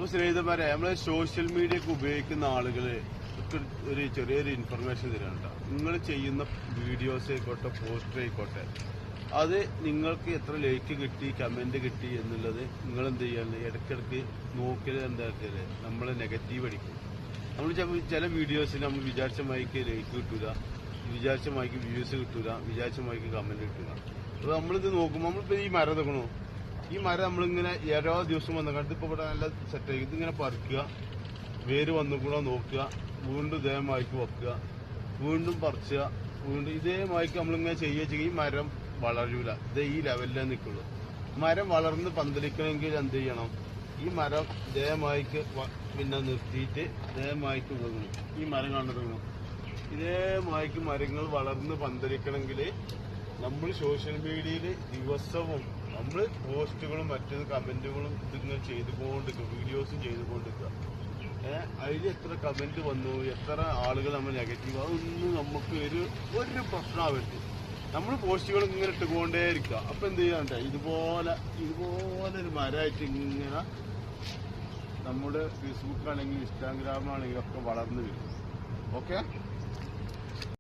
അപ്പൊ സ്നേഹിതന്മാരെ, നമ്മള് social media ഒക്കെ ഉപയോഗിക്കുന്ന ആളുകള് ഒരു ചെറിയൊരു ഇൻഫർമേഷൻ തരാനുണ്ട്. നിങ്ങൾ ചെയ്യുന്ന വീഡിയോസ് ആയിക്കോട്ടെ, പോസ്റ്റർ ആയിക്കോട്ടെ, അത് നിങ്ങൾക്ക് എത്ര ലൈക്ക് കിട്ടി, കമന്റ് കിട്ടി എന്നുള്ളത് നിങ്ങൾ എന്ത് ചെയ്യാൻ ഇടയ്ക്കിടയ്ക്ക് നോക്കിയത് എന്താക്കിയത് നമ്മളെ നെഗറ്റീവ് അടിക്കും. നമ്മൾ ചില വീഡിയോസിൽ നമ്മൾ വിചാരിച്ച മായിക്ക് ലൈക്ക് കിട്ടൂല, വിചാരിച്ച മായിക്ക് വ്യൂസ് കിട്ടൂല, വിചാരിച്ച മായിക്ക് കമന്റ് കിട്ടൂല. അപ്പൊ നമ്മളിത് നോക്കുമ്പോൾ നമ്മളിപ്പോ ഈ മരം നോക്കണോ, ഈ മരം നമ്മളിങ്ങനെ ഓരോ ദിവസം വന്ന കണ്ടിട്ട് ഇപ്പൊ ഇവിടെ നല്ല സെറ്റായി ഇതിങ്ങനെ പറിക്കുക, വേര് വന്നുകൂടാ നോക്കുക, വീണ്ടും ഇതേ മായിക്ക് വെക്കുക, വീണ്ടും പറിച്ചുക, വീണ്ടും ഇതേ മായിക്ക് നമ്മളിങ്ങനെ ചെയ്യുക. ഈ മരം വളരൂല, ഇത് ഈ ലെവലിലേ നിൽക്കുള്ളൂ. മരം വളർന്ന് പന്തലിക്കണമെങ്കിൽ എന്ത് ചെയ്യണം, ഈ മരം ഇതേമായിക്ക് പിന്നെ നിർത്തിയിട്ട് ഇതേമായിക്ക് വീങ്ങും. ഈ മരം കാണുന്നു, ഇതേമായിക്ക് മരങ്ങൾ വളർന്ന് പന്തലിക്കണമെങ്കിൽ നമ്മൾ സോഷ്യൽ മീഡിയയിൽ ദിവസവും നമ്മൾ പോസ്റ്റുകളും മറ്റു കമന്റുകളും ഇതിങ്ങനെ ചെയ്തുകൊണ്ടിരിക്കുക, വീഡിയോസും ചെയ്തുകൊണ്ടിരിക്കുക. അതിൽ എത്ര കമന്റ് വന്നു, എത്ര ആളുകൾ നമ്മൾ നെഗറ്റീവ്, അതൊന്നും നമുക്ക് ഒരു പ്രശ്നമാവരുത്. നമ്മൾ പോസ്റ്റുകൾ ഇങ്ങനെ ഇട്ടുകൊണ്ടേയിരിക്കുക. അപ്പൊ എന്ത് ചെയ്യാണ്ട ഇതുപോലെ ഒരു മരമായിട്ട് ഇങ്ങനെ നമ്മുടെ ഫേസ്ബുക്ക് ആണെങ്കിലും ഇൻസ്റ്റാഗ്രാം ആണെങ്കിലും ഒക്കെ വളർന്നു വരും. ഓക്കെ.